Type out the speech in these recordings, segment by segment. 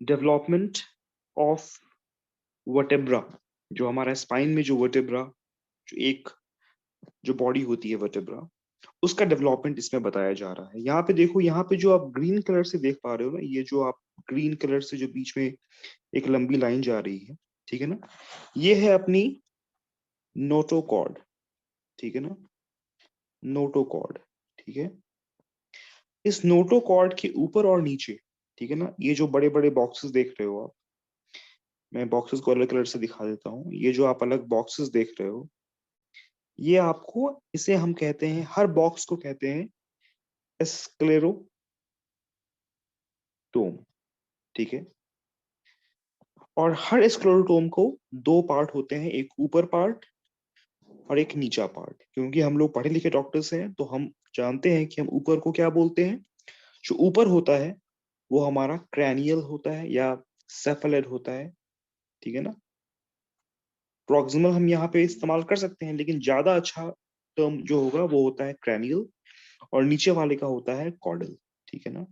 Development of vertebra, जो हमारा spine में जो वर्टेब्रा, जो एक जो बॉडी होती है वर्टेब्रा, उसका डेवलपमेंट इसमें बताया जा रहा है। यहाँ पे देखो, यहाँ पे जो आप ग्रीन कलर से देख पा रहे हो ना, ये जो आप ग्रीन कलर से जो बीच में एक लंबी लाइन जा रही है, ठीक है ना, ये है अपनी नोटोकॉर्ड, ठीक है ना, नोटोकॉर्ड, ठीक है। इस नोटोकॉर्ड के ऊपर और नीचे, ठीक है ना, ये जो बड़े बड़े बॉक्सेस देख रहे हो आप, मैं बॉक्सेस को अलग कलर से दिखा देता हूँ। ये जो आप अलग बॉक्सेस देख रहे हो, ये आपको, इसे हम कहते हैं, हर बॉक्स को कहते हैं स्क्लेरोटोम, ठीक है। और हर स्क्लेरोटोम को दो पार्ट होते हैं, एक ऊपर पार्ट और एक नीचा पार्ट। क्योंकि हम लोग पढ़े लिखे डॉक्टर्स हैं, तो हम जानते हैं कि हम ऊपर को क्या बोलते हैं। जो ऊपर होता है वो हमारा क्रैनियल होता है या सेफेलॉइड होता है, ठीक है ना। प्रॉक्सिमल हम यहाँ पे इस्तेमाल कर सकते हैं, लेकिन ज्यादा अच्छा टर्म जो होगा वो होता है क्रैनियल, और नीचे वाले का होता है कॉर्डल, ठीक है ना।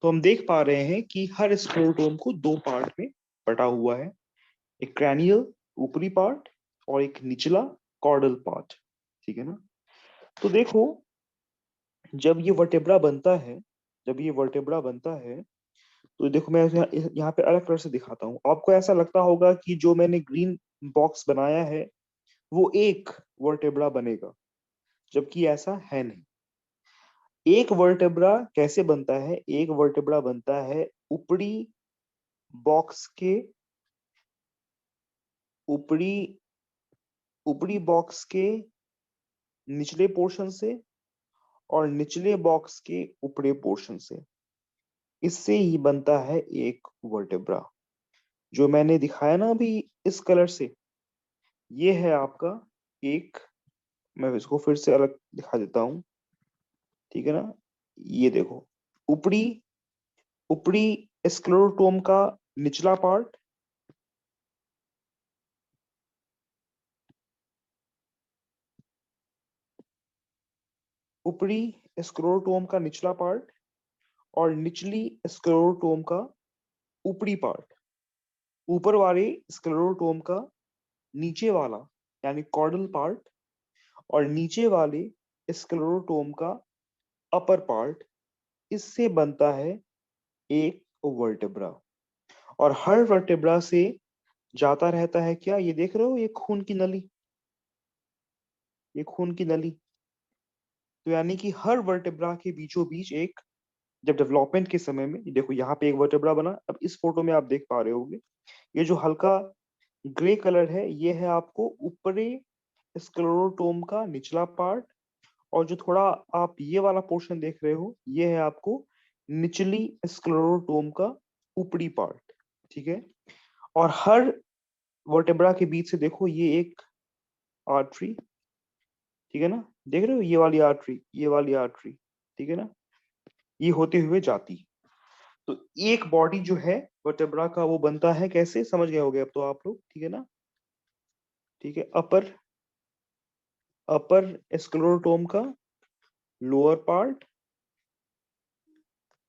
तो हम देख पा रहे हैं कि हर स्क्लेरोटोम को दो पार्ट में बटा हुआ है, एक क्रैनियल ऊपरी पार्ट और एक निचला कॉर्डल पार्ट, ठीक है ना। तो देखो, जब ये वर्टेब्रा बनता है, जब ये वर्टेब्रा बनता है, तो देखो मैं यहाँ पे अलग कलर से दिखाता हूँ। आपको ऐसा लगता होगा कि जो मैंने ग्रीन बॉक्स बनाया है वो एक वर्टेब्रा बनेगा, जबकि ऐसा है नहीं। एक वर्टेब्रा कैसे बनता है? एक वर्टेब्रा बनता है ऊपरी बॉक्स के ऊपरी ऊपरी बॉक्स के निचले पोर्शन से और निचले बॉक्स के ऊपरी पोर्शन से। इससे ही बनता है एक वर्टेब्रा। जो मैंने दिखाया ना अभी इस कलर से, ये है आपका एक, मैं इसको फिर से अलग दिखा देता हूँ, ठीक है ना। ये देखो, ऊपरी ऊपरी स्क्लेरोटोम का निचला पार्ट, ऊपरी स्क्लेरोटोम का निचला पार्ट और निचली स्क्लेरोटोम का ऊपरी पार्ट। ऊपर वाले स्क्लेरोटोम का नीचे वाला यानी कॉर्डल पार्ट, और नीचे वाले स्क्लेरोटोम का अपर पार्ट। इससे बनता है एक वर्टेब्रा। और हर वर्टेब्रा से जाता रहता है क्या, ये देख रहे हो, ये खून की नली, ये खून की नली। तो यानी कि हर वर्टेब्रा के बीचों बीच एक, जब डेवलपमेंट के समय में, देखो यहाँ पे एक वर्टेब्रा बना। अब इस फोटो में आप देख पा रहे होंगे, ये जो हल्का ग्रे कलर है, ये है आपको ऊपरी स्क्लेरोटोम का निचला पार्ट। और जो थोड़ा आप ये वाला पोर्शन देख रहे हो, ये है आपको निचली स्क्लेरोटोम का ऊपरी पार्ट, ठीक है। और हर वर्टेब्रा के बीच से देखो, ये एक आर्टरी, ठीक है ना, देख रहे हो, ये वाली आर्टरी, ये वाली आर्टरी, ठीक है ना, ये होते हुए जाती। तो एक बॉडी जो है वर्टेब्रा का, वो बनता है कैसे, समझ गए होगे अब तो आप लोग, ठीक है ना। ठीक है, अपर अपर स्क्लेरोटोम का लोअर पार्ट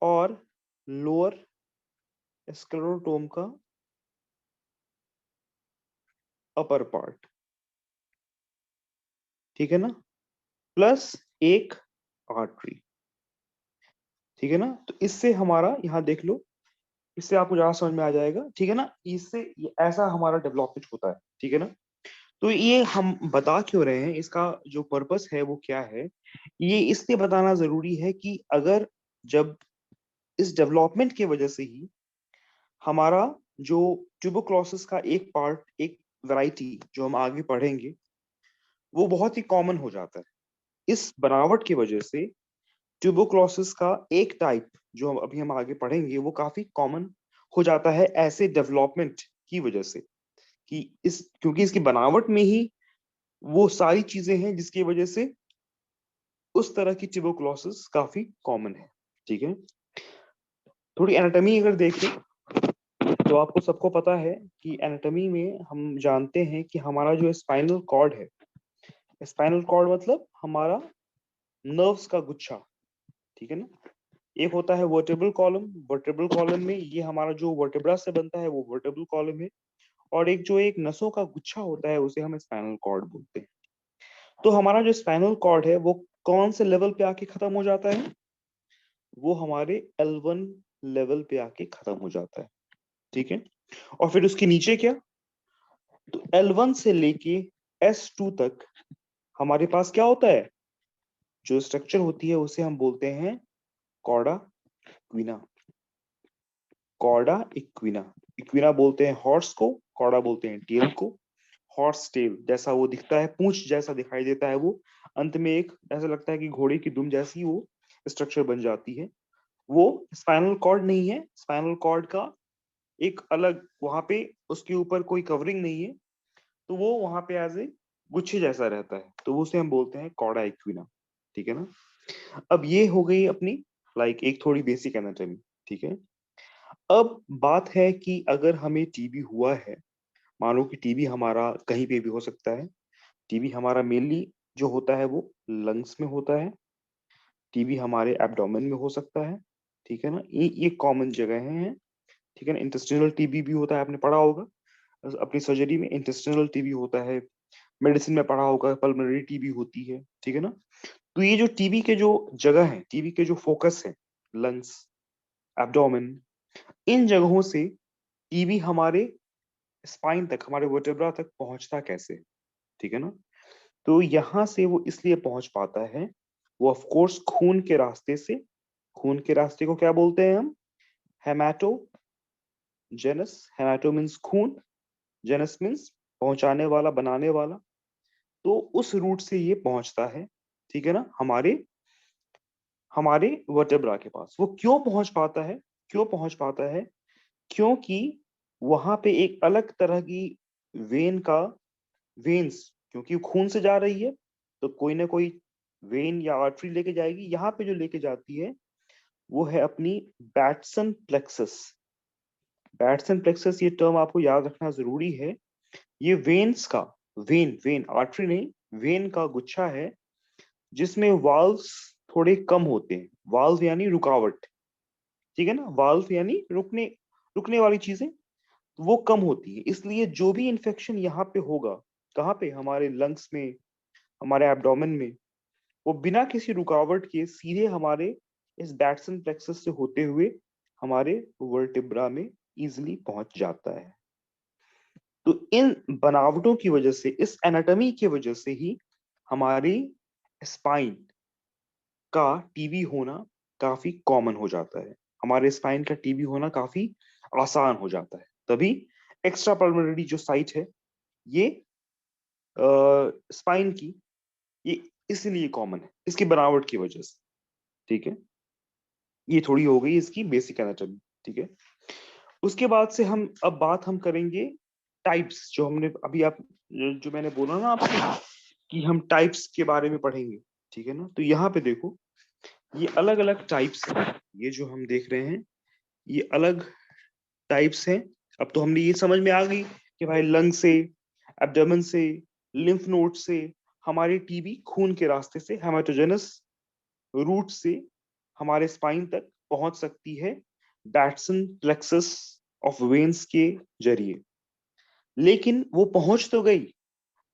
और लोअर स्क्लेरोटोम का अपर पार्ट, ठीक है ना, प्लस एक आर्टरी, ठीक है ना। तो इससे हमारा, यहाँ देख लो, इससे आपको ज्यादा समझ में आ जाएगा, ठीक है ना। इससे ऐसा हमारा डेवलपमेंट होता है, ठीक है ना। तो ये हम बता क्यों रहे हैं, इसका जो पर्पस है वो क्या है, ये इसलिए बताना जरूरी है कि अगर, जब इस डेवलपमेंट की वजह से ही हमारा जो ट्यूबरक्लोसिस का एक पार्ट, एक वैरायटी जो हम आगे पढ़ेंगे, वो बहुत ही कॉमन हो जाता है। इस बनावट की वजह से ट्यूबरक्लोसिस का एक टाइप जो हम आगे पढ़ेंगे, वो काफी कॉमन हो जाता है ऐसे डेवलपमेंट की वजह से। कि इस, क्योंकि इसकी बनावट में ही वो सारी चीजें हैं जिसकी वजह से उस तरह की ट्यूबरक्लोसिस काफी कॉमन है, ठीक है। थोड़ी एनाटॉमी अगर देखें, तो आपको सबको पता है कि एनाटॉमी में हम जानते हैं कि हमारा जो स्पाइनल कॉर्ड है, स्पाइनल कॉर्ड मतलब हमारा नर्व्स का गुच्छा, ठीक है ना। एक होता है वर्टेब्रल कॉलम, वर्टेब्रल कॉलम में ये हमारा जो वर्टेब्रा से बनता है वो वर्टेब्रल कॉलम है, और एक जो एक नसों का गुच्छा होता है उसे हम स्पाइनल कॉर्ड बोलते हैं। तो हमारा जो स्पाइनल कॉर्ड है वो कौन से लेवल पे आके खत्म हो जाता है? वो हमारे L1 लेवल पे आके खत्म हो जाता है, ठीक है। और फिर उसके नीचे क्या? तो L1 से लेके S2 तक हमारे पास क्या होता है? जो स्ट्रक्चर होती है उसे हम बोलते हैं chorda equina. Chorda equina, equina बोलते हैं हॉर्स को, कॉर्डा बोलते हैं टेल को। हॉर्स टेल जैसा वो दिखता है, पूंछ जैसा दिखाई देता है वो, अंत में एक ऐसा लगता है कि घोड़े की दुम जैसी वो स्ट्रक्चर बन जाती है। वो स्पाइनल कॉर्ड नहीं है, स्पाइनल कॉर्ड का एक अलग वहां पे उसके ऊपर कोई कवरिंग नहीं है, तो वो वहां पे एज ए गुच्छे जैसा रहता है, तो उसे हम बोलते हैं कॉर्डा इक्विना, ठीक है ना। अब ये हो गई अपनी एक थोड़ी बेसिक एनाटॉमी, ठीक है। अब बात है कि अगर हमें टीबी हुआ है, मान लो कि टीबी हमारा कहीं पे भी हो सकता है। टीबी हमारा मेनली जो होता है वो लंग्स में होता है, टीबी हमारे एब्डोमेन में हो सकता है, ठीक है ना। ये कॉमन जगह हैं, ठीक है ना। इंटेस्टिनल टीबी भी होता है, आपने पढ़ा होगा अपनी सर्जरी में, इंटेस्टिनल टीबी होता है। मेडिसिन में पढ़ा होगा पल्मोनरी टीबी होती है, ठीक है ना। तो ये जो टीबी के जो जगह है, टीबी के जो फोकस है, लंग्स, एब्डोमेन, इन जगहों से टीबी हमारे स्पाइन तक, हमारे वर्टेब्रा तक पहुंचता कैसे, ठीक है ना। तो यहाँ से वो इसलिए पहुंच पाता है, वो ऑफ कोर्स खून के रास्ते से। खून के रास्ते को क्या बोलते हैं हम? हेमाटोजेनस। हेमाटो मीन्स खून, जेनस मीन्स पहुंचाने वाला, बनाने वाला। तो उस रूट से ये पहुंचता है, ठीक है ना, हमारे हमारे वर्टेब्रा के पास। वो क्यों पहुंच पाता है? क्यों पहुंच पाता है? क्योंकि वहां पे एक अलग तरह की वेन का, वेन्स, क्योंकि खून से जा रही है तो कोई ना कोई वेन या आर्टरी लेके जाएगी। यहाँ पे जो लेके जाती है वो है अपनी बैट्सन प्लेक्सस। बैट्सन प्लेक्सस ये टर्म आपको याद रखना जरूरी है। ये वेन्स का, वेन वेन आर्टरी नहीं, वेन का गुच्छा है जिसमें वाल्व्स थोड़े कम होते हैं। वाल्व यानी रुकावट, ठीक है ना। वाल्व यानी रुकने, रुकने वाली चीजें, वो कम होती है। इसलिए जो भी इन्फेक्शन यहाँ पे होगा, कहाँ पे? हमारे लंग्स में, हमारे एब्डोमेन में, वो बिना किसी रुकावट के सीधे हमारे इस बैट्सन प्लेक्सस से होते हुए हमारे वर्टिब्रा में इजिली पहुंच जाता है। तो इन बनावटों की वजह से, इस एनाटॉमी की वजह से ही हमारी स्पाइन का टीबी होना काफी कॉमन हो जाता है। हमारे स्पाइन का टीबी होना काफी आसान हो जाता है। तभी एक्स्ट्रा पल्मोनरी जो साइट है ये स्पाइन की, ये इसलिए कॉमन है इसकी बनावट की वजह से, ठीक है। ये थोड़ी हो गई इसकी बेसिक एनाटॉमी, ठीक है। उसके बाद से हम करेंगे टाइप्स, जो हमने अभी आप जो मैंने बोला ना आपसे कि हम टाइप्स के बारे में पढ़ेंगे, ठीक है ना। तो यहाँ पे देखो, ये अलग अलग टाइप्स हैं। ये जो हम देख रहे हैं ये अलग टाइप्स हैं। अब तो हमने ये समझ में आ गई कि भाई लंग से, एब्डोमेन से, लिम्फ नोड से हमारी टीबी खून के रास्ते से, हेमाटोजेनस रूट से हमारे स्पाइन तक पहुंच सकती है बैट्सन प्लेक्सस ऑफ वेन्स के जरिए। लेकिन वो पहुंच तो गई,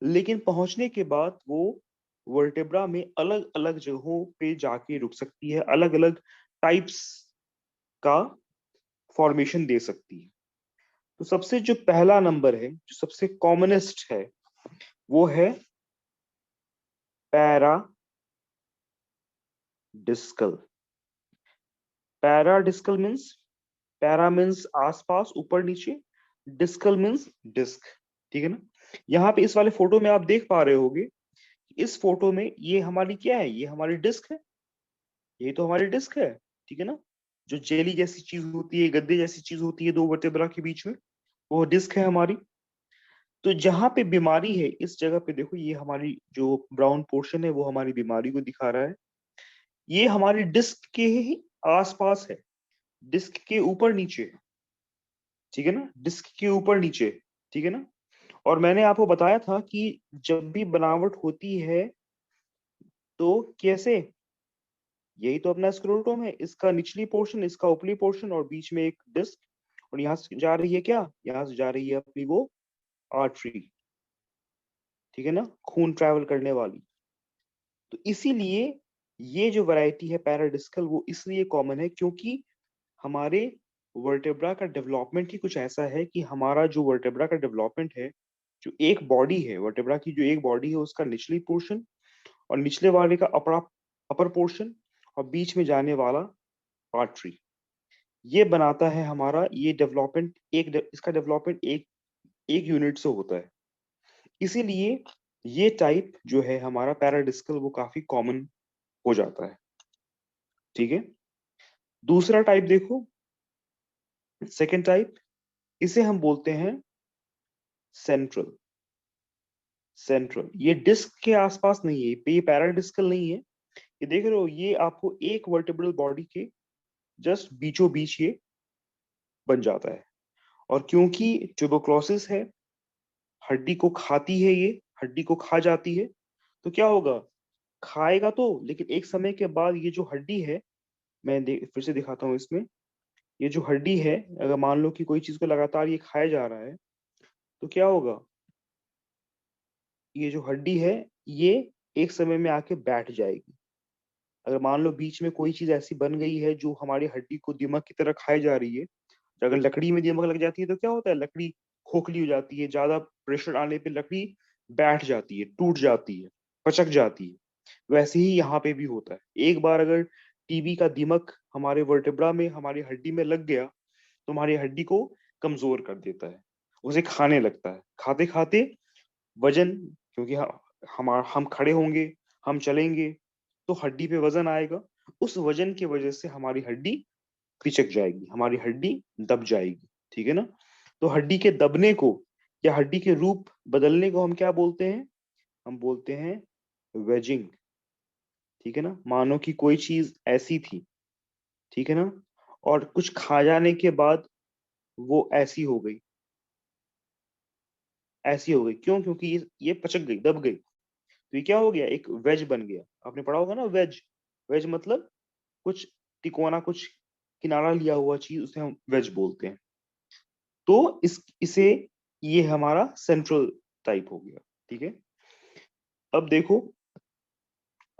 लेकिन पहुंचने के बाद वो वर्टेब्रा में अलग अलग जगहों पे जाके रुक सकती है, अलग अलग टाइप्स का फॉर्मेशन दे सकती है। तो सबसे जो पहला नंबर है, जो सबसे कॉमनेस्ट है, वो है para discal. Para discal means, para means आसपास, ऊपर नीचे, डिस्कल मीन्स डिस्क, ठीक है ना। यहाँ पे इस वाले फोटो में आप देख पा रहे होगे, इस फोटो में ये हमारी क्या है? ये हमारी डिस्क है, ये तो हमारी डिस्क है, ठीक है ना। जो जेली जैसी चीज होती है, गद्दे जैसी चीज होती है दो वर्टेब्रा के बीच में, वो डिस्क है हमारी। तो जहां पे बीमारी है इस जगह पे देखो, ये हमारी जो ब्राउन पोर्शन है वो हमारी बीमारी को दिखा रहा है। ये हमारी डिस्क के ही आसपास है, डिस्क के ऊपर नीचे है, ठीक है ना, डिस्क के ऊपर नीचे, ठीक है ना। और मैंने आपको बताया था कि जब भी बनावट होती है तो कैसे यही तो अपना स्क्लेरोटोम है, इसका निचली पोर्शन, इसका ऊपरी पोर्शन और बीच में एक डिस्क, और यहाँ से जा रही है क्या, यहाँ से जा रही है अपनी वो आर्टरी, ठीक है ना, खून ट्रैवल करने वाली। तो इसीलिए ये जो वैरायटी है पैराडिस्कल वो इसलिए कॉमन है क्योंकि हमारे वर्टेब्रा का डेवलपमेंट ही कुछ ऐसा है कि हमारा जो वर्टेब्रा का डेवलपमेंट है, जो एक बॉडी है वर्टेब्रा की, जो एक बॉडी है उसका निचली पोर्शन और निचले वाले का अपर पोर्शन और बीच में जाने वाला आर्टरी, ये बनाता है हमारा ये डेवलपमेंट, इसका डेवलपमेंट एक यूनिट से होता है। इसीलिए ये टाइप जो है हमारा पैराडिस्कल वो काफी कॉमन हो जाता है, ठीक है। दूसरा टाइप देखो, सेकेंड टाइप, इसे हम बोलते हैं सेंट्रल। सेंट्रल ये डिस्क के आसपास नहीं है, ये पैराडिस्कल नहीं है, ये देख रहे हो, ये आपको एक वर्टेब्रल बॉडी के जस्ट बीचों बीच ये बन जाता है। और क्योंकि ट्यूबरक्लोसिस है, हड्डी को खाती है, ये हड्डी को खा जाती है, तो क्या होगा, खाएगा तो, लेकिन एक समय के बाद ये जो हड्डी है, फिर से दिखाता हूँ इसमें, ये जो हड्डी है, अगर मान लो कि कोई चीज को लगातार ये खाया जा रहा है, तो क्या होगा, ये जो हड्डी है ये एक समय में आके बैठ जाएगी। अगर मान लो बीच में कोई चीज ऐसी बन गई है जो हमारी हड्डी को दीमक की तरह खाई जा रही है, तो अगर लकड़ी में दीमक लग जाती है तो क्या होता है, लकड़ी खोखली हो जाती है, ज्यादा प्रेशर आने पे लकड़ी बैठ जाती है, टूट जाती है, पचक जाती है। वैसे ही यहाँ पे भी होता है, एक बार अगर टीबी का दीमक हमारे वर्टेब्रा में, हमारी हड्डी में लग गया, तो हमारी हड्डी को कमजोर कर देता है, उसे खाने लगता है, खाते खाते वजन, क्योंकि हम खड़े होंगे, हम चलेंगे, तो हड्डी पे वजन आएगा, उस वजन की वजह से हमारी हड्डी पिचक जाएगी, हमारी हड्डी दब जाएगी, ठीक है ना। तो हड्डी के दबने को या हड्डी के रूप बदलने को हम क्या बोलते हैं, हम बोलते हैं वेजिंग, ठीक है ना। मानो कि कोई चीज ऐसी थी, ठीक है ना, और कुछ खा जाने के बाद वो ऐसी हो गई, ऐसी हो गई, क्यों, क्योंकि ये पचक गई, दब गई, तो ये क्या हो गया, एक वेज बन गया। आपने पढ़ा होगा ना वेज, वेज मतलब कुछ तिकोना, कुछ किनारा लिया हुआ चीज, उसे हम वेज बोलते हैं। तो इसे, ये हमारा सेंट्रल टाइप हो गया, ठीक है। अब देखो,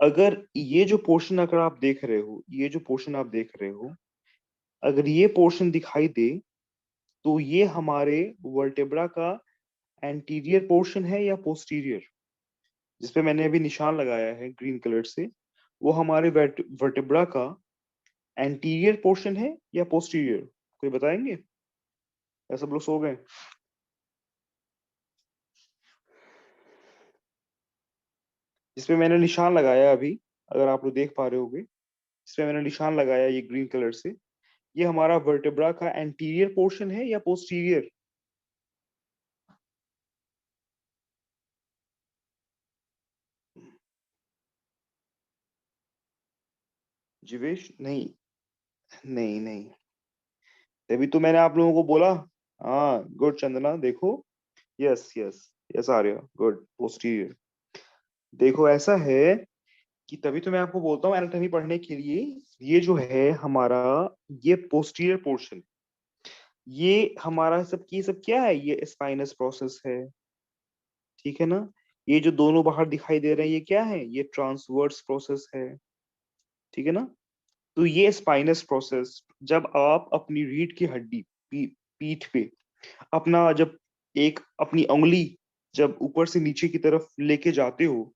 अगर ये जो पोर्शन, अगर आप देख रहे हो, ये जो पोर्शन आप देख रहे हो, अगर ये पोर्शन दिखाई दे, तो ये हमारे वर्टेब्रा का एंटीरियर पोर्शन है या पोस्टीरियर, जिसपे मैंने अभी निशान लगाया है ग्रीन कलर से, वो हमारे वर्टेब्रा का एंटीरियर पोर्शन है या पोस्टीरियर, कोई बताएंगे, या सब लोग सो गए। जिसपे मैंने निशान लगाया अभी, अगर आप लोग देख पा रहे होगे, इसपे मैंने निशान लगाया ये ग्रीन कलर से, ये हमारा वर्टेब्रा का एंटीरियर पोर्शन है या पोस्टीरियर। जीवेश नहीं, नहीं नहीं, तभी तो मैंने आप लोगों को बोला। हाँ गुड चंदना, देखो, yes yes, yes Arya, good, posterior. देखो ऐसा है कि तभी तो मैं आपको बोलता हूँ एनाटॉमी पढ़ने के लिए, ये जो है हमारा, ये पोस्टीरियर पोर्शन, ये हमारा सब क्या है, ये स्पाइनस प्रोसेस है, ठीक है ना। ये जो दोनों बाहर दिखाई दे रहे हैं ये क्या है, ये ट्रांसवर्स प्रोसेस है, ठीक है ना। तो ये स्पाइनस प्रोसेस, जब आप अपनी रीढ़ की हड्डी, पीठ पे अपना, जब एक अपनी उंगली जब ऊपर से नीचे की तरफ लेके जाते हो,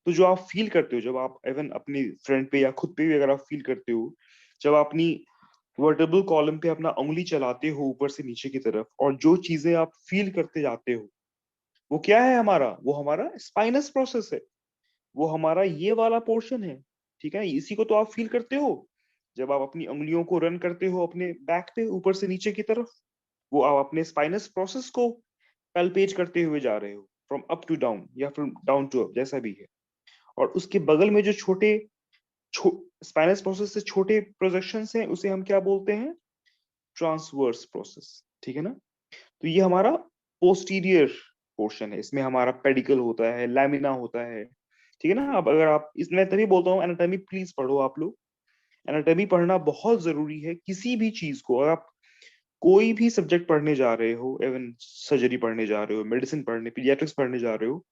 तो जो आप फील करते हो, जब आप इवन अपनी फ्रंट पे या खुद पे भी अगर आप फील करते हो, जब अपनी वर्टेब्रल कॉलम पे अपना उंगली चलाते हो ऊपर से नीचे की तरफ, और जो चीजें आप फील करते जाते हो, वो क्या है हमारा, वो हमारा स्पाइनस प्रोसेस है, वो हमारा ये वाला पोर्शन है, ठीक है। इसी को तो आप फील करते हो जब आप अपनी उंगलियों को रन करते हो अपने बैक पे ऊपर से नीचे की तरफ, वो आप अपने स्पाइनस प्रोसेस को पैल्पेज करते हुए जा रहे हो, फ्रॉम अप टू डाउन या फ्रॉम डाउन टू अप, जैसा भी है। और उसके बगल में जो स्पाइनस प्रोसेस से छोटे प्रोजेक्शंस हैं, उसे हम क्या बोलते हैं, ट्रांसवर्स प्रोसेस, ठीक है ना। तो ये हमारा पोस्टीरियर पोर्शन है, इसमें हमारा पेडिकल होता है, लैमिना होता है, ठीक है ना। अब अगर आप, इसमें तभी बोलता हूँ एनाटॉमी प्लीज पढ़ो आप लोग, एनाटॉमी पढ़ना बहुत जरूरी है किसी भी चीज को। अगर आप कोई भी सब्जेक्ट पढ़ने जा रहे हो, इवन सर्जरी पढ़ने जा रहे हो, मेडिसिन पढ़ने, पीडियाट्रिक्स पढ़ने जा रहे हो,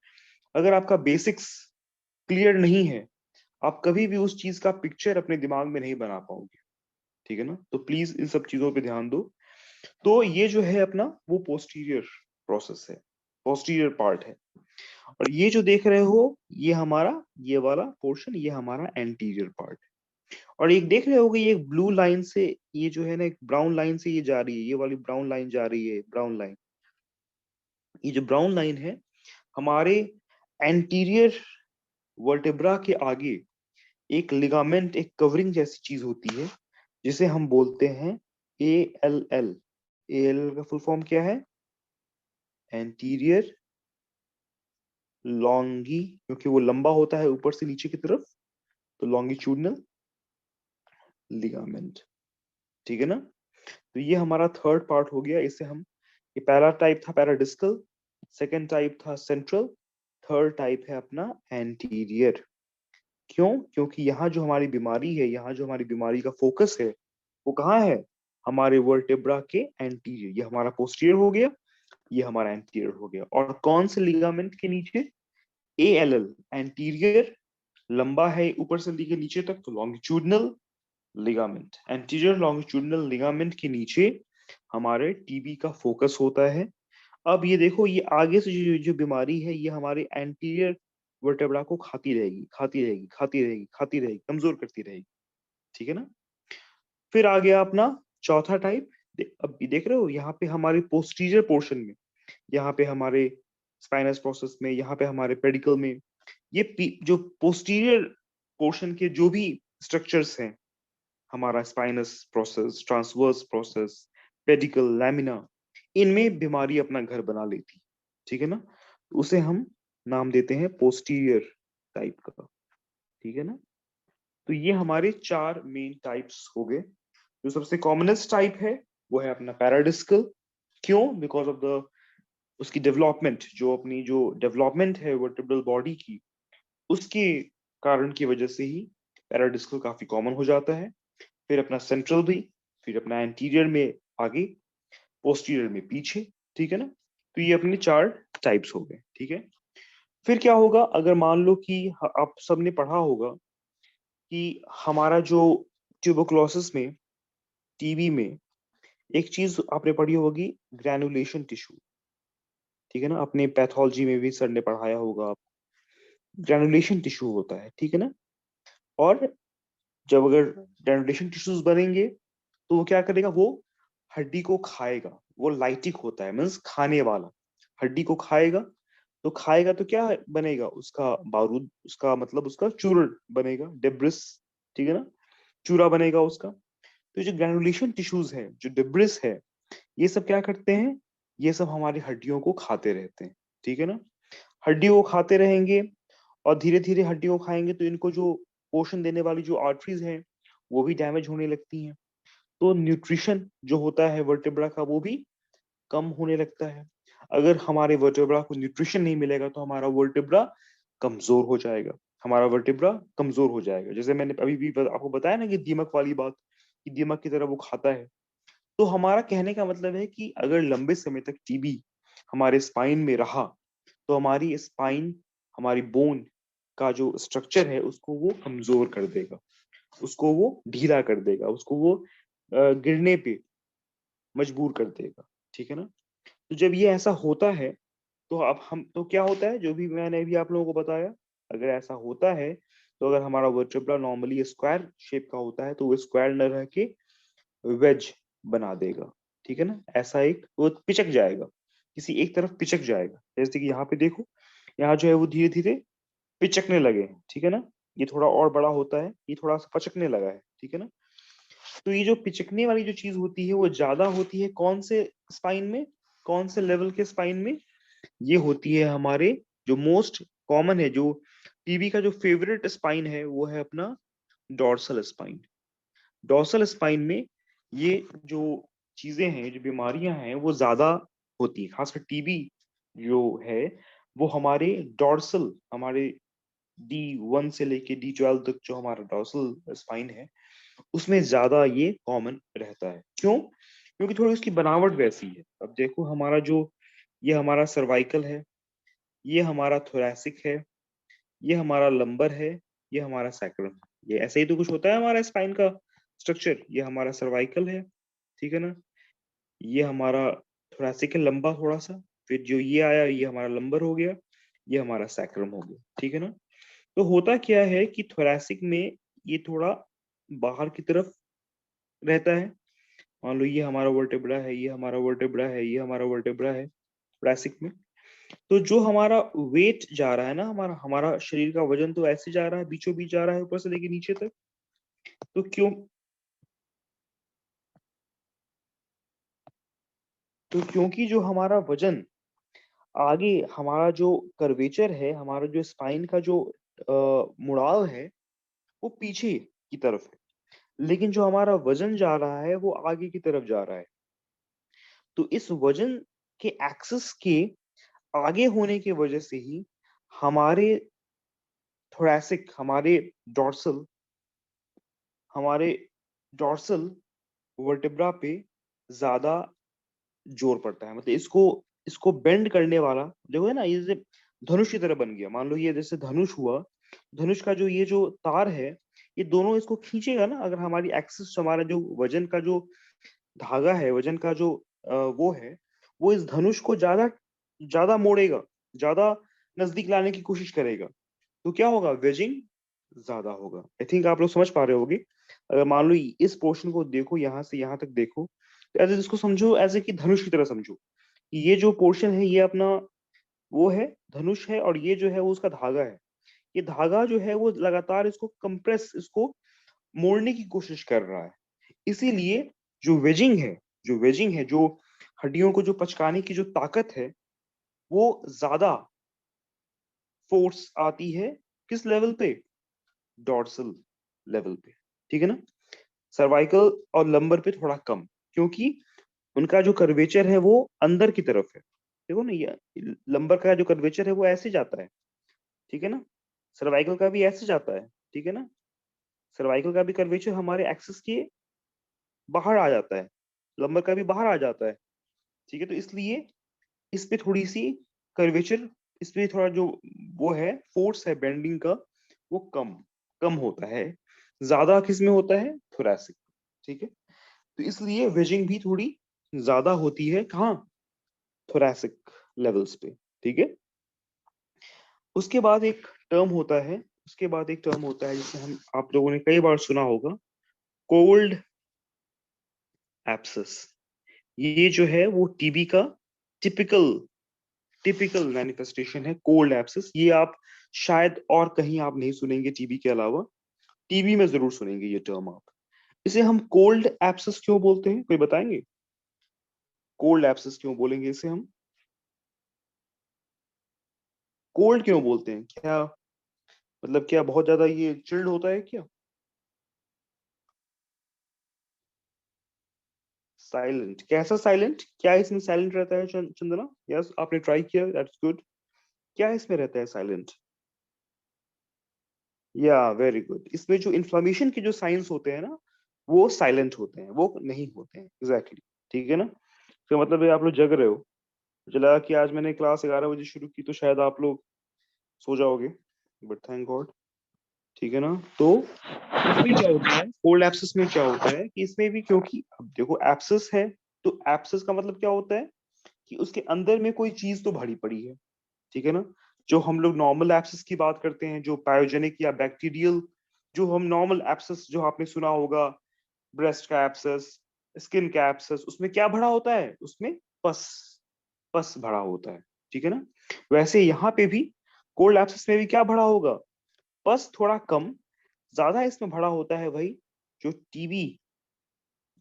अगर आपका बेसिक्स क्लियर नहीं है, आप कभी भी उस चीज का पिक्चर अपने दिमाग में नहीं बना पाओगे। ठीक है ना? तो प्लीज इन सब चीजों पे ध्यान दो। तो ये जो है अपना वो पोस्टीरियर प्रोसेस है, पोस्टीरियर पार्ट है। और ये जो देख रहे हो ये हमारा, ये वाला पोर्शन, ये हमारा एंटीरियर पार्ट है। और एक देख रहे होगे ये ब्लू लाइन से, ये जो है ना एक ब्राउन लाइन से ये जा रही है, ये वाली ब्राउन लाइन जा रही है, ब्राउन लाइन। ये जो ब्राउन लाइन है हमारे एंटीरियर वर्टेब्रा के आगे एक लिगामेंट, एक कवरिंग जैसी चीज होती है जिसे हम बोलते हैं ALL। ALL का फुल फॉर्म क्या है? एंटीरियर लॉन्गी, क्योंकि वो लंबा होता है ऊपर से नीचे की तरफ, तो लॉन्गिट्यूडनल लिगामेंट। ठीक है ना? तो ये हमारा थर्ड पार्ट हो गया। इसे हम, ये पहला टाइप था पैराडिस्कल, सेकंड टाइप था सेंट्रल, थर्ड टाइप है अपना एंटीरियर। क्यों? क्योंकि यहाँ जो हमारी बीमारी है, यहाँ जो हमारी बीमारी का फोकस है वो कहाँ है? हमारे वर्टेब्रा के एंटीरियर। ये हमारा पोस्टीरियर हो गया, ये हमारा एंटीरियर हो गया। और कौन से लिगामेंट के नीचे? ALL, एंटीरियर लंबा है ऊपर से लेके नीचे तक, तो longitudinal ligament. Anterior longitudinal ligament के नीचे हमारे टीबी का फोकस होता है। अब ये देखो, ये आगे से जो बीमारी है ये हमारे एंटीरियर वर्टेब्रा को खाती रहेगी, खाती रहेगी, खाती रहेगी, खाती रहेगी, कमजोर करती रहेगी। ठीक है ना? फिर आ गया अपना चौथा टाइप। अब ये देख रहे हो यहाँ पे हमारे पोस्टीरियर पोर्शन में, यहाँ पे हमारे स्पाइनस प्रोसेस में, यहाँ पे हमारे पेडिकल में, ये जो पोस्टीरियर पोर्शन के जो भी स्ट्रक्चर्स हैं, हमारा spinous process, transverse process, pedicle, lamina, इनमें बीमारी अपना घर बना लेती। ठीक है ना? उसे हम नाम देते हैं पोस्टीरियर टाइप का। ठीक है ना? तो ये हमारे चार मेन टाइप्स हो गए। जो सबसे कॉमनेस्ट टाइप है वो है अपना पैराडिस्कल। क्यों? बिकॉज ऑफ द उसकी डेवलपमेंट, जो अपनी जो डेवलपमेंट है वर्टेब्रल बॉडी की, उसके कारण की वजह से ही पैराडिस्कल काफी कॉमन हो जाता है। फिर अपना सेंट्रल भी, फिर अपना एंटीरियर में आगे, पोस्टीरियर में पीछे। ठीक है ना? तो ये अपने चार टाइप्स हो गए। ठीक है? फिर क्या होगा अगर मान लो कि आप सबने पढ़ा होगा कि हमारा जो ट्यूबरकुलोसिस में, टीबी में, एक चीज आपने पढ़ी होगी, ग्रैनुलेशन टिश्यू। ठीक है ना? अपने पैथोलॉजी में भी सर ने पढ़ाया होगा, ग्रैनुलेशन टिश्यू होता है। ठीक है ना? और जब अगर ग्रैनुलेशन टिश्यूज बनेंगे तो वो क्या करेगा? वो हड्डी को खाएगा। वो लाइटिक होता है, मीन्स खाने वाला, हड्डी को खाएगा। तो खाएगा तो क्या बनेगा? उसका बारूद, उसका मतलब उसका चूर्ण बनेगा, डिब्रिस। ठीक है ना? चूरा बनेगा उसका। तो जो ग्रैनुलेशन टिश्यूज है, जो डिब्रिस है, ये सब क्या करते हैं? ये सब हमारी हड्डियों को खाते रहते हैं। ठीक है ना? हड्डी को खाते रहेंगे और धीरे धीरे हड्डी को खाएंगे तो इनको जो पोषण देने वाली जो आर्टरीज हैं वो भी डैमेज होने लगती हैं। तो न्यूट्रिशन जो होता है वर्टेब्रा का वो भी कम होने लगता है। अगर हमारे वर्टेब्रा को न्यूट्रिशन नहीं मिलेगा तो हमारा वर्टेब्रा कमजोर हो जाएगा, हमारा वर्टेब्रा कमजोर हो जाएगा। जैसे मैंने अभी भी आपको बताया ना कि दीमक वाली बात, कि दीमक की तरह वो खाता है। तो हमारा कहने का मतलब है कि अगर लंबे समय तक टीबी हमारे स्पाइन में रहा तो हमारी स्पाइन, हमारी बोन का जो स्ट्रक्चर है उसको वो कमजोर कर देगा, उसको वो ढीला कर देगा, उसको वो गिरने पे मजबूर कर देगा। ठीक है ना? तो जब ये ऐसा होता है तो अब हम, तो क्या होता है जो भी मैंने अभी आप लोगों को बताया, अगर ऐसा होता है तो अगर हमारा वर्टेब्रा नॉर्मली स्क्वायर शेप का होता है तो वो स्क्वायर न रह के वेज बना देगा। ठीक है ना? ऐसा एक वो पिचक जाएगा, किसी एक तरफ पिचक जाएगा। जैसे कि यहाँ पे देखो, यहाँ जो है वो धीरे धीरे पिचकने लगे हैं। ठीक है ना? ये थोड़ा और बड़ा होता है, ये थोड़ा सा पचकने लगा है। ठीक है ना? तो ये जो पिचकने वाली जो चीज होती है वो ज्यादा होती है कौन से स्पाइन में, कौन से लेवल के स्पाइन में? ये होती है हमारे जो मोस्ट कॉमन है, जो टीबी का जो फेवरेट स्पाइन है वो है अपना डॉर्सल स्पाइन। डॉर्सल स्पाइन में ये जो चीजें हैं, जो बीमारियां हैं वो ज्यादा होती है। खासकर टीबी जो है वो हमारे डॉर्सल, हमारे D1 से लेके D12 तक जो हमारा डॉर्सल स्पाइन है उसमें ज्यादा ये कॉमन रहता है। क्यों? क्योंकि थोड़ी उसकी बनावट वैसी है। अब देखो हमारा जो, ये हमारा सर्वाइकल है, ये हमारा थोरैसिक है, ये हमारा लंबर है, ये हमारा सैक्रम है। ये ऐसे ही तो कुछ होता है हमारा स्पाइन का स्ट्रक्चर। ये हमारा सर्वाइकल है, ठीक है ना, ये हमारा थोरैसिक है लंबा थोड़ा सा, फिर जो ये आया ये हमारा लंबर हो गया, ये हमारा सैक्रम हो गया, ठीक है ना। तो होता क्या है कि थोरैसिक में ये थोड़ा बाहर की तरफ रहता है। मान लो ये हमारा वर्टेब्रा है, ये हमारा वर्टेब्रा है, ये हमारा वर्टेब्रा है थोरैसिक में। तो जो हमारा वेट जा रहा है ना, हमारा हमारा शरीर का वजन तो ऐसे जा रहा है, बीचों बीच जा रहा है ऊपर से लेके नीचे तक। तो क्योंकि जो हमारा वजन आगे, हमारा जो कर्वेचर है, हमारा जो स्पाइन का जो मुड़ाव है, वो पीछे की तरफ है, लेकिन जो हमारा वजन जा रहा है वो आगे की तरफ जा रहा है। तो इस वजन के एक्सिस के आगे होने की वजह से ही हमारे थोरैसिक, हमारे डॉर्सल वर्टेब्रा पे ज्यादा जोर पड़ता है। मतलब इसको इसको बेंड करने वाला देखो है ना, ये जैसे धनुष की तरह बन गया। मान लो ये जैसे धनुष हुआ, धनुष का जो ये जो तार है, ये दोनों इसको खींचेगा ना। अगर हमारी एक्सिस, हमारा जो वजन का जो धागा है, वजन का जो वो है, वो इस धनुष को ज्यादा ज्यादा मोड़ेगा, ज्यादा नजदीक लाने की कोशिश करेगा। तो क्या होगा, वेजिंग ज्यादा होगा। आई थिंक आप लोग समझ पा रहे होगे। अगर मान लो इस पोर्शन को देखो, यहाँ से यहाँ तक देखो, तो ऐसे इसको समझो ऐसे कि धनुष की तरह समझो कि ये जो पोर्शन है ये अपना वो है, धनुष है, और ये जो है वो उसका धागा है। ये धागा जो है वो लगातार इसको कंप्रेस, इसको मोड़ने की कोशिश कर रहा है। इसीलिए जो वेजिंग है, जो हड्डियों को जो पचकाने की जो ताकत है, वो ज्यादा फोर्स आती है किस लेवल पे, डॉर्सल लेवल पे, ठीक है ना। सर्वाइकल और लंबर पे थोड़ा कम, क्योंकि उनका जो कर्वेचर है वो अंदर की तरफ है। देखो ना, ये लंबर का जो कर्वेचर है वो ऐसे जाता है, ठीक है ना। सर्वाइकल का भी ऐसे जाता है, ठीक है ना। सर्वाइकल का भी कर्वेचर हमारे एक्सिस के बाहर आ जाता है, लंबर का भी बाहर आ जाता है, ठीक है। तो इसलिए इस पे थोड़ी सी कर्वेचर, इस पे थोड़ा जो वो है फोर्स है बेंडिंग का, वो कम कम होता है। ज्यादा किस में होता है, थोरैसिक, ठीक है। तो इसलिए वेजिंग भी थोड़ी ज्यादा होती है कहाँ, थोरैसिक लेवल्स पे, ठीक है। उसके बाद एक टर्म होता है, जिसे हम आप लोगों ने कई बार सुना होगा, कोल्ड एप्सिस। ये जो है वो टीबी का टिपिकल टिपिकल मैनिफेस्टेशन है, कोल्ड एप्सिस। ये आप शायद और कहीं आप नहीं सुनेंगे टीबी के अलावा, टीबी में जरूर सुनेंगे ये टर्म आप। इसे हम कोल्ड एप्सिस क्यों बोलते हैं, कोई बताएंगे? कोल्ड एप्सिस क्यों बोलेंगे इसे हम, कोल्ड क्यों बोलते हैं? क्या मतलब, क्या बहुत ज्यादा ये चिल्ड होता है क्या? साइलेंट, कैसा साइलेंट, क्या इसमें साइलेंट रहता है चंदना? यस, आपने ट्राई किया, दैट्स गुड। क्या इसमें रहता है साइलेंट? या वेरी गुड, इसमें जो इन्फ्लामेशन के जो साइंस होते हैं ना, वो साइलेंट होते हैं, वो नहीं होते हैं, एग्जैक्टली, ठीक है ना। तो मतलब ये आप लोग जग रहे हो, मुझे लगा कि आज मैंने क्लास 11 बजे शुरू की तो शायद आप लोग सो जाओगे, बट थैंक गॉड, ठीक है ना। तो इसमें क्या होता है, कोल्ड एप्सिस में क्या होता है कि इसमें भी, क्योंकि अब देखो एप्सिस है, तो एप्सिस का मतलब क्या होता है कि उसके अंदर में कोई चीज तो भरी पड़ी है, ठीक है ना। जो हम लोग नॉर्मल एप्सिस की बात करते हैं, जो पायोजेनिक या बैक्टीरियल, जो हम नॉर्मल एप्सिस जो आपने सुना होगा, ब्रेस्ट का एप्सिस, स्किन का एप्सिस, उसमें क्या भरा होता है, उसमें पस पस भरा होता है, ठीक है ना। वैसे यहाँ पे भी कोल्ड एप्सिस में भी क्या भरा होगा, पस थोड़ा कम, ज्यादा इसमें भरा होता है भाई जो टीबी,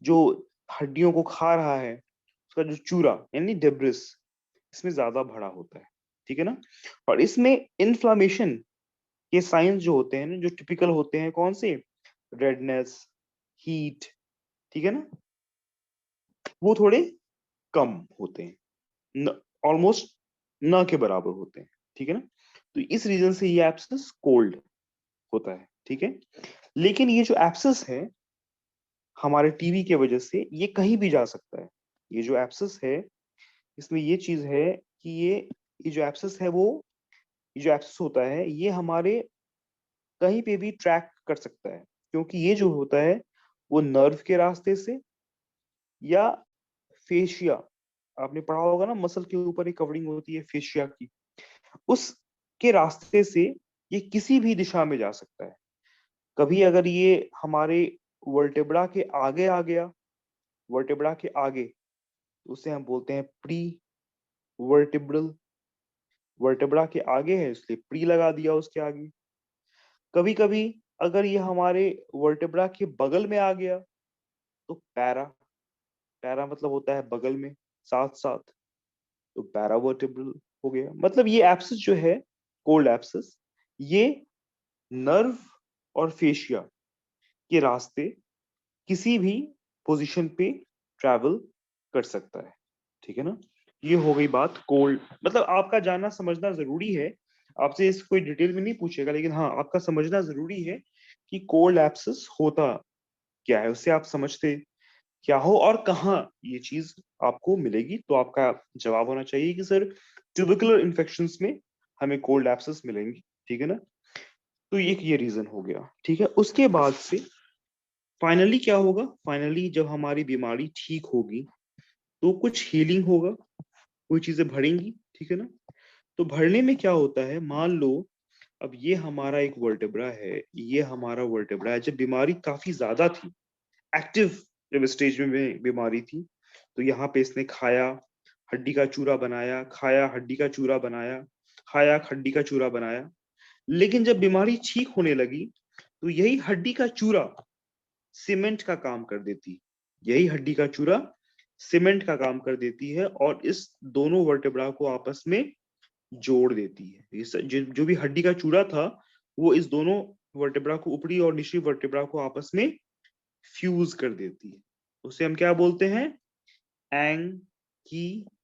जो हड्डियों को खा रहा है, उसका जो चूरा यानी डेब्रिस, इसमें ज्यादा भरा होता है, ठीक है ना। और इसमें इन्फ्लामेशन के साइंस जो होते हैं ना, जो टिपिकल होते हैं, कौन से, रेडनेस, हीट, ठीक है ना, वो थोड़े कम होते हैं, ऑलमोस्ट न के बराबर होते हैं, ठीक है ना। तो इस रीजन से ये एब्सेस कोल्ड होता है, ठीक है। लेकिन ये जो एब्सेस है, हमारे टीवी के वजह से ये कहीं भी जा सकता है। ये जो एब्सेस है, इसमें ये चीज है कि ये जो एब्सेस है वो, ये जो एब्सेस होता है ये हमारे कहीं पे भी ट्रैक कर सकता है, क्योंकि ये जो होता है वो नर्व के रास्ते से या फेशिया, आपने पढ़ा होगा ना मसल के ऊपर एक कवरिंग होती है फेशिया की, उसके रास्ते से ये किसी भी दिशा में जा सकता है। कभी अगर ये हमारे वर्टेब्रा के आगे आ गया, वर्टेब्रा के आगे, तो उसे हम बोलते हैं प्री वर्टिब्रल। वर्टेब्रा के आगे है इसलिए प्री लगा दिया उसके आगे। कभी कभी अगर ये हमारे वर्टेब्रा के बगल में आ गया तो पैरा, पैरा मतलब होता है बगल में, साथ साथ, तो पैरावर्टिब्रल हो गया। मतलब ये एब्सेस जो है, कोल्ड एब्सेस, ये नर्व और फेशिया के रास्ते किसी भी पोजीशन पे ट्रैवल कर सकता है। ठीक है ना? ये हो गई बात कोल्ड, मतलब आपका जानना समझना जरूरी है। आपसे इस कोई डिटेल में नहीं पूछेगा, लेकिन हाँ आपका समझना जरूरी है कि कोल्ड एब्सेस होता क्या है, उससे आप समझते क्या हो और कहाँ ये चीज आपको मिलेगी। तो आपका जवाब होना चाहिए कि सर ट्यूबिकुलर इन्फेक्शंस में हमें कोल्ड एब्सेस मिलेंगी। ठीक है ना? तो ये रीजन हो गया। ठीक है, उसके बाद से फाइनली क्या होगा, फाइनली जब हमारी बीमारी ठीक होगी तो कुछ हीलिंग होगा, कोई चीजें भरेंगी। ठीक है ना? तो भरने में क्या होता है, मान लो अब ये हमारा एक वर्टेब्रा है, ये हमारा वर्टेब्रा है, जब बीमारी काफी ज्यादा थी, एक्टिव जब स्टेज में बीमारी थी, तो यहाँ पे इसने खाया, हड्डी का चूरा बनाया, खाया, हड्डी का चूरा बनाया, खाया, हड्डी का चूरा बनाया। लेकिन जब बीमारी ठीक होने लगी तो यही हड्डी का चूरा सीमेंट का काम कर देती, यही हड्डी का चूरा सीमेंट का काम कर देती है और इस दोनों वर्टेब्रा को आपस में जोड़ देती है। जो भी हड्डी का चूरा था वो इस दोनों वर्टेब्रा को, ऊपरी और निचली वर्टेब्रा को आपस में फ्यूज कर देती है। उसे हम क्या बोलते हैं, एंकीलोसिस।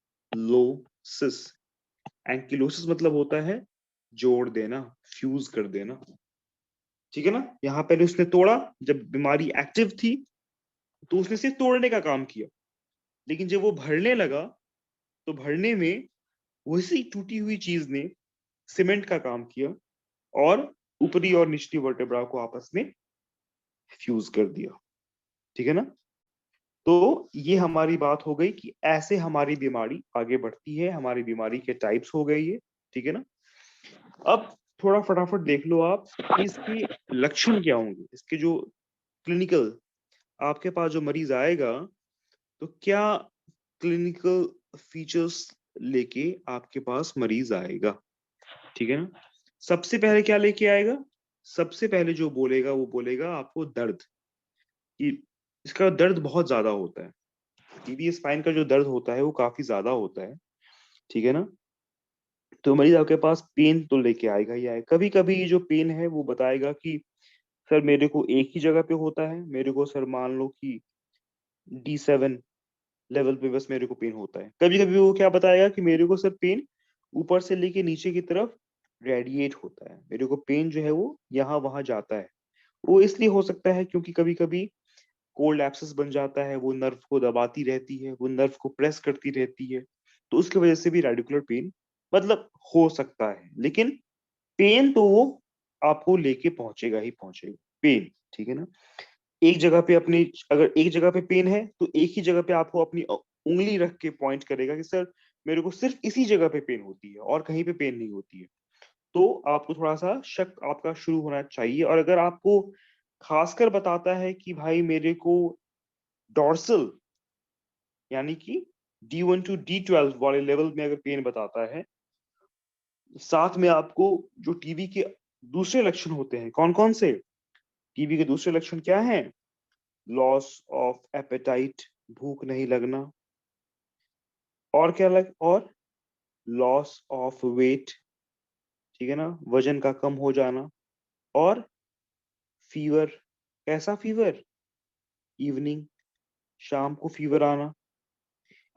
एंकीलोसिस मतलब होता है जोड़ देना, फ्यूज कर देना। ठीक है ना? यहाँ पहले उसने तोड़ा, जब बीमारी एक्टिव थी तो उसने सिर्फ तोड़ने का काम किया, लेकिन जब वो भरने लगा तो भरने में वैसी टूटी हुई चीज ने सीमेंट का काम किया और ऊपरी और निचली वर्टेब्रा को आपस में फ्यूज कर दिया। ठीक है ना? तो ये हमारी बात हो गई कि ऐसे हमारी बीमारी आगे बढ़ती है, हमारी बीमारी के टाइप्स हो गए ये। ठीक है ना? अब थोड़ा फटाफट देख लो आप कि इसके लक्षण क्या होंगे, इसके जो क्लिनिकल, आपके पास जो मरीज आएगा तो क्या क्लिनिकल फीचर्स लेके आपके पास मरीज आएगा। ठीक है ना? सबसे पहले क्या लेके आएगा, सबसे पहले जो बोलेगा वो बोलेगा आपको दर्द, कि इसका दर्द बहुत ज्यादा होता है। टीबी स्पाइन का जो दर्द होता है वो काफी ज्यादा होता है। ठीक है ना? तो मरीज आपके पास पेन तो लेके आएगा ही आएगा। कभी कभी ये जो पेन है वो बताएगा कि सर मेरे को एक ही जगह पे होता है, मेरे को सर मान लो कि D7 लेवल पे बस मेरे को पेन होता है। कभी कभी वो क्या बताएगा कि मेरे को सर पेन ऊपर से लेके नीचे की तरफ रेडिएट होता है, मेरे को पेन जो है वो यहाँ वहां जाता है। वो इसलिए हो सकता है क्योंकि कभी कभी कोल्ड एब्सेस बन जाता है, वो नर्व को दबाती रहती है, वो नर्व को प्रेस करती रहती है, तो उसकी वजह से भी रेडिकुलर पेन मतलब हो सकता है। लेकिन पेन तो वो आपको लेके पहुंचेगा ही पहुंचेगा, पेन। ठीक है ना? एक जगह पे अपनी, अगर एक जगह पे पेन है तो एक ही जगह पे आपको अपनी उंगली रख के पॉइंट करेगा कि सर मेरे को सिर्फ इसी जगह पे पेन होती है और कहीं पे पेन नहीं होती है। तो आपको थोड़ा सा शक आपका शुरू होना चाहिए। और अगर आपको खासकर बताता है कि भाई मेरे को डॉर्सल, यानी कि D1 to D12 वाले लेवल में अगर पेन बताता है, साथ में आपको जो टीबी के दूसरे लक्षण होते हैं, कौन कौन से टीबी के दूसरे लक्षण क्या हैं, लॉस ऑफ एपेटाइट, भूख नहीं लगना, और क्या लग, और लॉस ऑफ वेट, ठीक है ना, वजन का कम हो जाना, और फीवर। कैसा फीवर, इवनिंग, शाम को फीवर आना।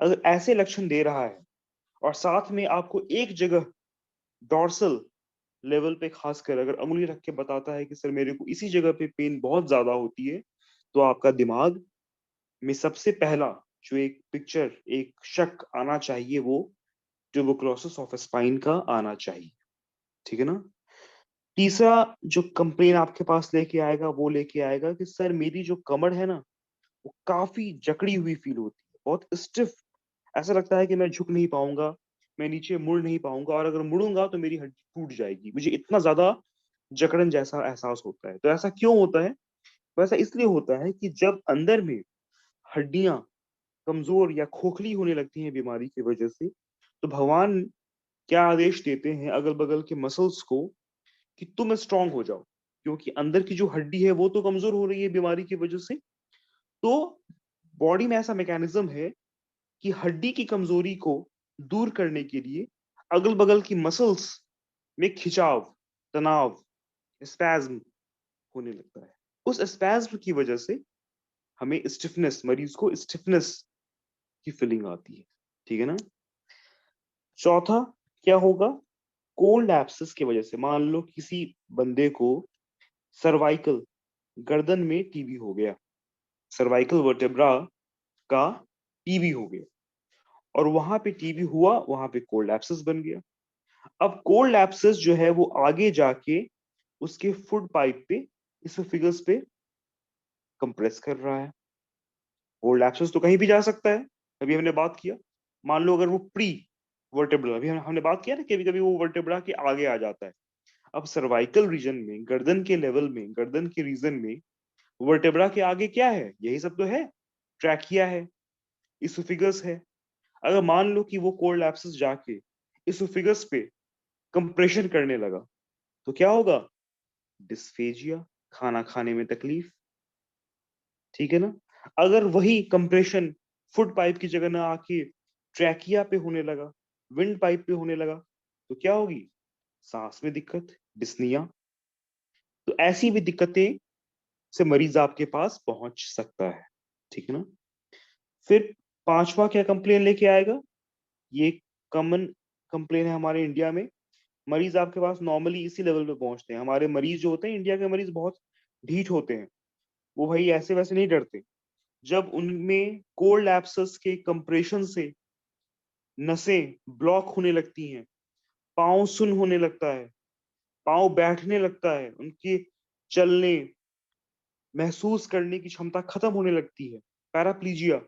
अगर ऐसे लक्षण दे रहा है और साथ में आपको एक जगह डॉर्सल लेवल पे खासकर अगर उंगली रख के बताता है कि सर मेरे को इसी जगह पे पेन बहुत ज्यादा होती है, तो आपका दिमाग में सबसे पहला जो एक पिक्चर, एक शक आना चाहिए, वो ट्यूबरकुलोसिस ऑफ स्पाइन का आना चाहिए। ठीक है ना? तीसरा जो कंप्लेन आपके पास लेके आएगा, वो लेके आएगा कि सर मेरी जो कमर है ना, वो काफी जकड़ी हुई फील होती है, बहुत स्टिफ। ऐसा लगता है कि मैं झुक नहीं पाऊंगा, मैं नीचे मुड़ नहीं पाऊंगा, और अगर मुड़ूंगा तो मेरी हड्डी टूट जाएगी, मुझे इतना ज्यादा जकड़न जैसा एहसास होता है। तो ऐसा क्यों होता है? वैसा इसलिए होता है कि जब अंदर में हड्डियां कमजोर या खोखली होने लगती हैं बीमारी की वजह से, तो भगवान क्या आदेश देते हैं अगल बगल के मसल्स को कि तुम स्ट्रांग हो जाओ, क्योंकि अंदर की जो हड्डी है वो तो कमजोर हो रही है बीमारी की वजह से। तो बॉडी में ऐसा मैकेनिज्म है कि हड्डी की कमजोरी को दूर करने के लिए अगल बगल की मसल्स में खिंचाव, तनाव, स्पैज्म होने लगता है। उस स्पैज्म की वजह से हमें स्टिफनेस, मरीज को स्टिफनेस की फीलिंग आती है। ठीक है ना? चौथा क्या होगा? कोल्ड एब्सेस की वजह से, मान लो किसी बंदे को सर्वाइकल, गर्दन में टीबी हो गया, सर्वाइकल वर्टेब्रा का टीबी हो गया, और वहां पे टीबी हुआ, वहां पे कोल्ड एब्सेस बन गया। अब कोल्ड एब्सेस जो है वो आगे जाके उसके फूड पाइप पे, इसोफिगस पे कंप्रेस कर रहा है। कोल्ड एब्सेस तो कहीं भी जा सकता है, अभी हमने बात किया। मान लो अगर वो प्री वर्टेब्रा, अभी हमने बात किया ना, कभी कभी वो वर्टेब्रा के आगे आ जाता है। अब सर्वाइकल रीजन में, गर्दन के लेवल में, गर्दन के रीजन में वर्टेब्रा के आगे क्या है? यही सब तो है, ट्रैकिया है, इसोफिगस है। अगर मान लो कि वो कोल्ड एब्सेस जाके इसोफिगस पे कंप्रेशन करने लगा, तो क्या होगा? डिस्फेजिया, खाना खाने में तकलीफ। ठीक है ना? अगर वही कंप्रेशन फुट पाइप की जगह ना आके ट्रैकिया पे होने लगा, विंड पाइप पे होने लगा, तो क्या होगी? सांस में दिक्कत, डिस्निया। तो ऐसी भी दिक्कतें से मरीज आपके पास पहुंच सकता है। ठीक है ना? फिर पांचवा क्या कंप्लेन लेके आएगा? ये कॉमन कंप्लेन है हमारे इंडिया में। मरीज आपके पास नॉर्मली इसी लेवल पे पहुंचते हैं। हमारे मरीज जो होते हैं, इंडिया के मरीज बहुत ढीठ होते हैं, वो भाई ऐसे वैसे नहीं डरते। जब उनमें कोल्ड एब्सेस के कंप्रेशन से नसें ब्लॉक होने लगती हैं, पाँव सुन्न होने लगता है, पाँव बैठने लगता है, उनके चलने, महसूस करने की क्षमता खत्म होने लगती है, पैराप्लीजिया,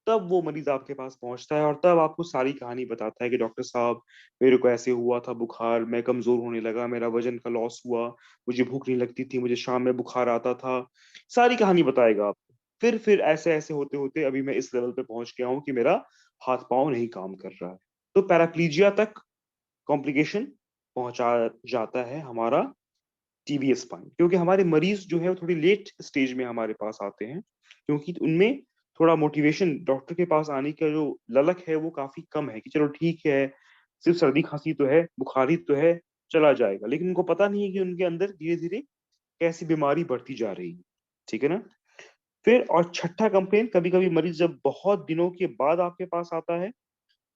तब वो मरीज आपके पास पहुंचता है, और तब आपको सारी कहानी बताता है कि डॉक्टर साहब मेरे को ऐसे हुआ था, बुखार, मैं कमजोर होने लगा, मेरा वजन का लॉस हुआ, मुझे भूख नहीं लगती थी, मुझे शाम में बुखार आता था। सारी कहानी बताएगा आपको। फिर ऐसे ऐसे होते होते अभी मैं इस लेवल पे पहुंच गया हूँ कि मेरा हाथ पांव नहीं काम कर रहा है। तो पैराप्लीजिया तक कॉम्प्लिकेशन पहुंचा जाता है हमारा टीबी स्पाइन, क्योंकि हमारे मरीज जो है वो थोड़ी लेट स्टेज में हमारे पास आते हैं, क्योंकि उनमें थोड़ा मोटिवेशन, डॉक्टर के पास आने का जो ललक है वो काफी कम है कि चलो ठीक है, सिर्फ सर्दी खांसी तो है, बुखार ही तो है, चला जाएगा। लेकिन उनको पता नहीं है कि उनके अंदर धीरे धीरे कैसी बीमारी बढ़ती जा रही है। ठीक है ना? फिर और छठा कंप्लेन, कभी कभी मरीज जब बहुत दिनों के बाद आपके पास आता है,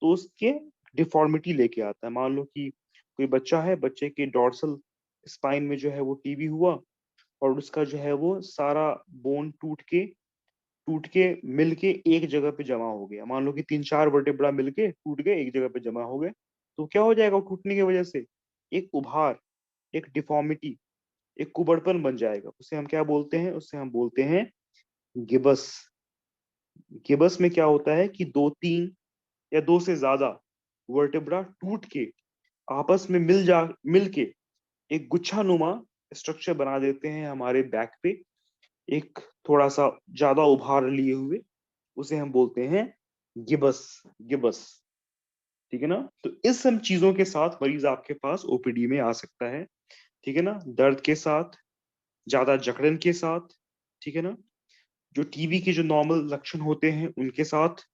तो उसके डिफॉर्मिटी लेके आता है। मान लो कि कोई बच्चा है, बच्चे के डॉर्सल स्पाइन में जो है वो टीबी हुआ, और उसका जो है वो सारा बोन टूट के मिल के एक जगह पे जमा हो गया। मान लो कि तीन चार वर्टेब्रा मिल के टूट गए, एक जगह पे जमा हो गए, तो क्या हो जाएगा? टूटने की वजह से एक उभार, एक डिफॉर्मिटी, एक कुबड़पन बन जाएगा। उसे हम क्या बोलते हैं? उसे हम बोलते हैं गिबस। गिबस में क्या होता है कि दो तीन या दो से ज्यादा वर्टेब्रा टूट के आपस में मिल के एक गुच्छा नुमा स्ट्रक्चर बना देते हैं हमारे बैक पे, एक थोड़ा सा ज्यादा उभार लिए हुए। उसे हम बोलते हैं गिबस। गिबस। ठीक है ना? तो इस सब चीजों के साथ मरीज आपके पास ओपीडी में आ सकता है। ठीक है ना? दर्द के साथ, ज्यादा जकड़न के साथ। ठीक है ना? जो टीबी के जो नॉर्मल लक्षण होते हैं उनके साथ।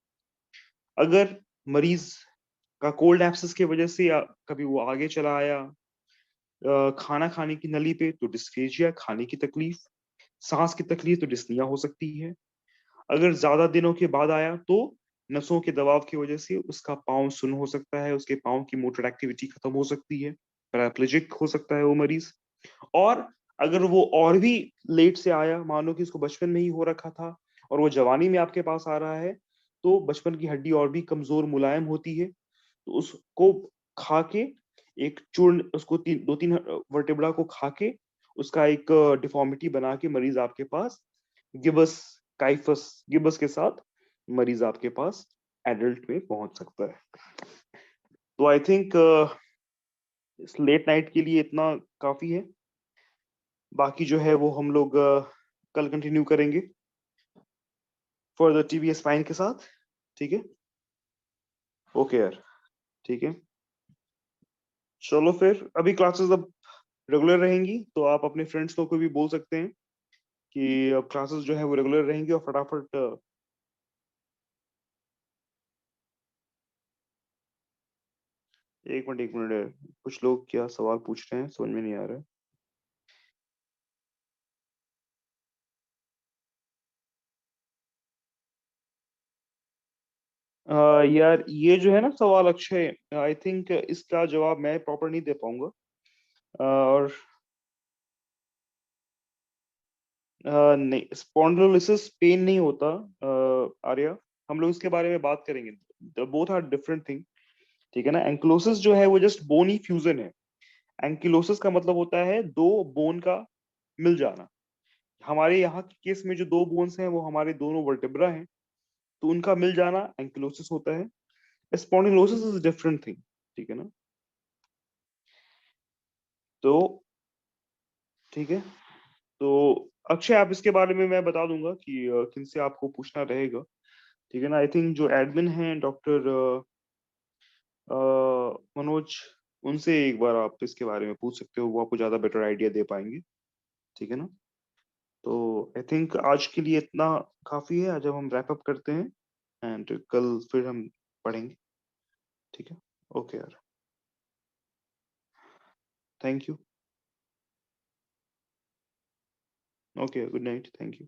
अगर मरीज का कोल्ड एब्सेस की वजह से या कभी वो आगे चला आया खाना खाने की नली पे, तो डिस्फेजिया, खाने की तकलीफ, सांस की तकलीफ, तो डिस्निया हो सकती है। अगर ज्यादा दिनों के बाद आया तो नसों के दबाव की वजह से उसका पाँव सुन्न हो सकता है, उसके पाँव की मोटर एक्टिविटी खत्म हो सकती है, पैराप्लेजिक हो सकता है वो मरीज। और अगर वो और भी लेट से आया, मानो कि इसको बचपन में ही हो रखा था और वो जवानी में आपके पास आ रहा है, तो बचपन की हड्डी और भी कमजोर मुलायम होती है, तो उसको खा के एक चूर्ण, उसको दो तीन वर्टेब्रा को खा के उसका एक डिफॉर्मिटी बना के मरीज आपके पास गिबस काइफस गिबस के साथ मरीज आपके पास एडल्ट में पहुंच सकता है। तो आई थिंक इस लेट नाइट के लिए इतना काफी है। बाकी जो है वो हम लोग कल कंटिन्यू करेंगे फॉर द टीबीएस स्पाइन के साथ। ठीक है। ओके यार। ठीक है। चलो फिर अभी क्लासेस अब रेगुलर रहेंगी, तो आप अपने फ्रेंड्स लोग को भी बोल सकते हैं कि अब क्लासेस जो है वो रेगुलर रहेंगी और फटाफट एक मिनट है। कुछ लोग क्या सवाल पूछ रहे हैं समझ में नहीं आ रहा है। यार ये जो है ना सवाल अक्षय, आई थिंक इसका जवाब मैं प्रॉपर नहीं दे पाऊंगा। और नहीं, स्पॉन्डिलोलिसिस पेन नहीं होता आर्या। हम लोग इसके बारे में बात करेंगे, बोथ आर डिफरेंट थिंग। ठीक है ना। एंक्लोसिस जो है वो जस्ट बोनी फ्यूजन है। एंकिलोसिस का मतलब होता है दो बोन का मिल जाना। हमारे यहाँ के केस में जो दो बोन्स हैं वो हमारे दोनों वर्टेब्रा हैं, तो उनका मिल जाना एंकिलोसिस होता है। Spondylosis is different thing. ठीक है ना। तो ठीक है। तो अक्षय, आप इसके बारे में मैं बता दूंगा कि किन से आपको पूछना रहेगा। ठीक है ना। आई थिंक जो एडमिन है डॉक्टर मनोज, उनसे एक बार आप इसके बारे में पूछ सकते हो, वो आपको ज्यादा बेटर आइडिया दे पाएंगे। ठीक है ना। तो आई थिंक आज के लिए इतना काफी है। आज अब हम रैप अप करते हैं एंड कल फिर हम पढ़ेंगे। ठीक है। ओके यार। Thank you. Okay, good night. Thank you.